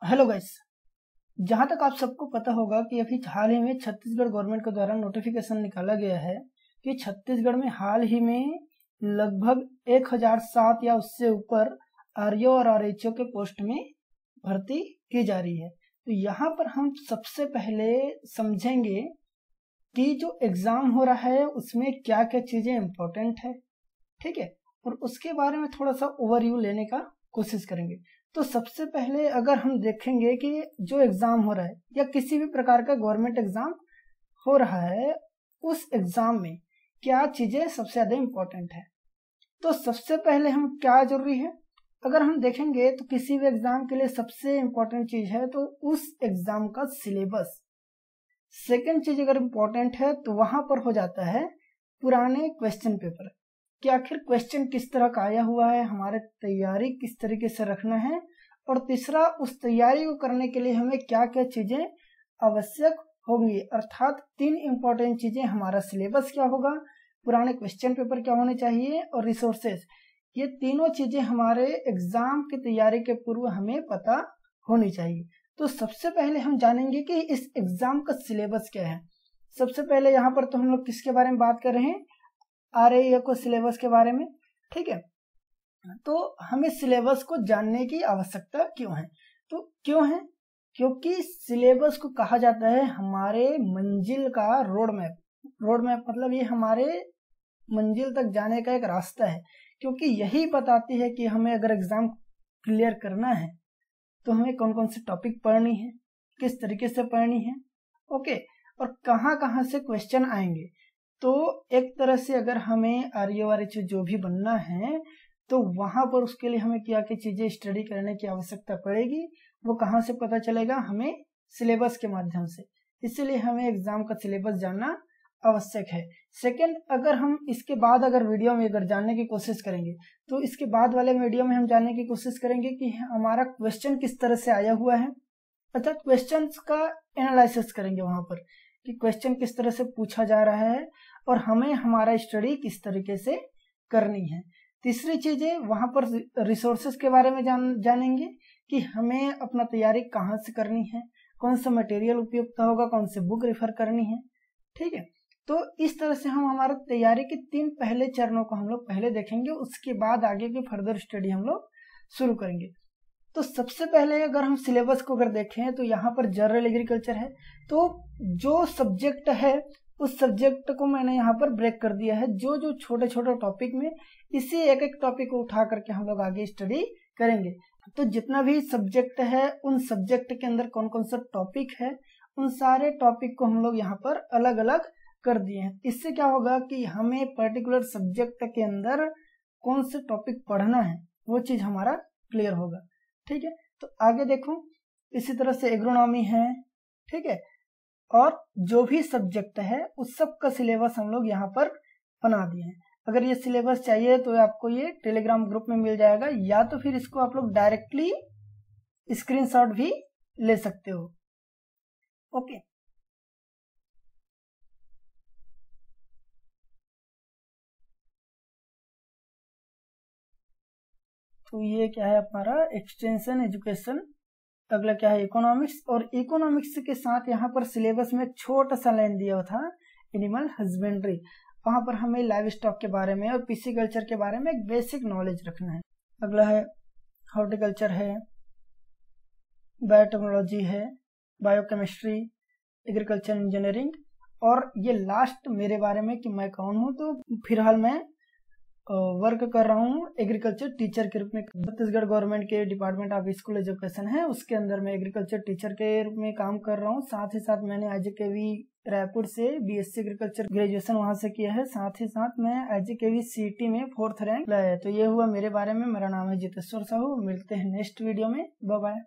Hello guys. जहां तक आप सबको पता होगा कि अभी हाल ही में छत्तीसगढ़ गवर्नमेंट के द्वारा नोटिफिकेशन निकाला गया है कि छत्तीसगढ़ में हाल ही में लगभग 1007 या उससे ऊपर आरओ और आरएचओ के पोस्ट में भर्ती की जा रही है। तो यहाँ पर हम सबसे पहले समझेंगे कि जो एग्जाम हो रहा है उसमें क्या क्या चीजें इम्पोर्टेंट है, ठीक है, और उसके बारे में थोड़ा सा ओवरव्यू लेने का कोशिश करेंगे। तो सबसे पहले अगर हम देखेंगे कि जो एग्जाम हो रहा है या किसी भी प्रकार का गवर्नमेंट एग्जाम हो रहा है, उस एग्जाम में क्या चीजें सबसे ज्यादा इम्पोर्टेंट है। तो सबसे पहले हम क्या जरूरी है, अगर हम देखेंगे तो किसी भी एग्जाम के लिए सबसे इम्पोर्टेंट चीज है तो उस एग्जाम का सिलेबस। सेकेंड चीज अगर इम्पोर्टेंट है तो वहां पर हो जाता है पुराने क्वेश्चन पेपर, कि आखिर क्वेश्चन किस तरह का आया हुआ है, हमारे तैयारी किस तरीके से रखना है, और तीसरा उस तैयारी को करने के लिए हमें क्या क्या चीजें आवश्यक होंगी। अर्थात 3 इंपॉर्टेंट चीजें, हमारा सिलेबस क्या होगा, पुराने क्वेश्चन पेपर क्या होने चाहिए और रिसोर्सेज। ये तीनों चीजें हमारे एग्जाम की तैयारी के पूर्व हमें पता होनी चाहिए। तो सबसे पहले हम जानेंगे कि इस एग्जाम का सिलेबस क्या है। सबसे पहले यहाँ पर तो हम लोग किसके बारे में बात कर रहे हैं, आरएचओ को सिलेबस के बारे में, ठीक है। तो हमें सिलेबस को जानने की आवश्यकता क्यों है, तो क्यों है, क्योंकि सिलेबस को कहा जाता है हमारे मंजिल का रोड मैप। रोड मैप मतलब ये हमारे मंजिल तक जाने का एक रास्ता है, क्योंकि यही बताती है कि हमें अगर एग्जाम क्लियर करना है तो हमें कौन कौन से टॉपिक पढ़नी है, किस तरीके से पढ़नी है, ओके, और कहाँ कहाँ से क्वेश्चन आएंगे। तो एक तरह से अगर हमें आरओ आरएचओ जो भी बनना है तो वहां पर उसके लिए हमें क्या क्या चीजें स्टडी करने की आवश्यकता पड़ेगी, वो कहाँ से पता चलेगा, हमें सिलेबस के माध्यम से। इसीलिए हमें एग्जाम का सिलेबस जानना आवश्यक है। सेकंड, अगर हम इसके बाद अगर वीडियो में अगर जानने की कोशिश करेंगे तो इसके बाद वाले वीडियो में हम जानने की कोशिश करेंगे कि हमारा क्वेश्चन किस तरह से आया हुआ है, अर्थात क्वेश्चन का एनालिसिस करेंगे वहां पर कि क्वेश्चन किस तरह से पूछा जा रहा है और हमें हमारा स्टडी किस तरीके से करनी है। तीसरी चीजें वहां पर रिसोर्सेज के बारे में जानेंगे कि हमें अपना तैयारी कहाँ से करनी है, कौन सा मटेरियल उपयुक्त होगा, कौन से बुक रेफर करनी है, ठीक है। तो इस तरह से हम हमारा तैयारी के 3 पहले चरणों को हम लोग पहले देखेंगे, उसके बाद आगे की फर्दर स्टडी हम लोग शुरू करेंगे। तो सबसे पहले अगर हम सिलेबस को अगर देखें तो यहाँ पर जनरल एग्रीकल्चर है, तो जो सब्जेक्ट है उस सब्जेक्ट को मैंने यहाँ पर ब्रेक कर दिया है, जो जो छोटे छोटे टॉपिक में इसी एक एक टॉपिक को उठा करके हम लोग आगे स्टडी करेंगे। तो जितना भी सब्जेक्ट है उन सब्जेक्ट के अंदर कौन कौन सा टॉपिक है, उन सारे टॉपिक को हम लोग यहाँ पर अलग अलग कर दिए हैं। इससे क्या होगा कि हमें पर्टिकुलर सब्जेक्ट के अंदर कौन से टॉपिक पढ़ना है वो चीज हमारा क्लियर होगा, ठीक है। तो आगे देखो, इसी तरह से एग्रोनॉमी है, ठीक है, और जो भी सब्जेक्ट है उस सब का सिलेबस हम लोग यहाँ पर बना दिए हैं। अगर ये सिलेबस चाहिए तो आपको ये टेलीग्राम ग्रुप में मिल जाएगा, या तो फिर इसको आप लोग डायरेक्टली स्क्रीनशॉट भी ले सकते हो, ओके। तो ये क्या है हमारा एक्सटेंशन एजुकेशन। अगला क्या है इकोनॉमिक्स, और इकोनॉमिक्स के साथ यहाँ पर सिलेबस में छोटा सा लाइन दिया था एनिमल हस्बेंड्री। वहां पर हमें लाइव स्टॉक के बारे में और पिसिकल्चर के बारे में एक बेसिक नॉलेज रखना है। अगला है हॉर्टिकल्चर है, बायोटेक्नोलॉजी है, बायोकेमिस्ट्री, एग्रीकल्चर इंजीनियरिंग, और ये लास्ट मेरे बारे में कि मैं कौन हूँ। तो फिलहाल मैं वर्क कर रहा हूँ एग्रीकल्चर टीचर के रूप में। छत्तीसगढ़ गवर्नमेंट के डिपार्टमेंट ऑफ स्कूल एजुकेशन है, उसके अंदर मैं एग्रीकल्चर टीचर के रूप में काम कर रहा हूँ। साथ ही साथ मैंने IJKV रायपुर से बीएससी एग्रीकल्चर ग्रेजुएशन वहां से किया है। साथ ही साथ मैं IJKV CET में 4th रैंक लाया है। तो ये हुआ मेरे बारे में। मेरा नाम है जितेश्वर साहू। मिलते हैं नेक्स्ट वीडियो में, बाय बाय।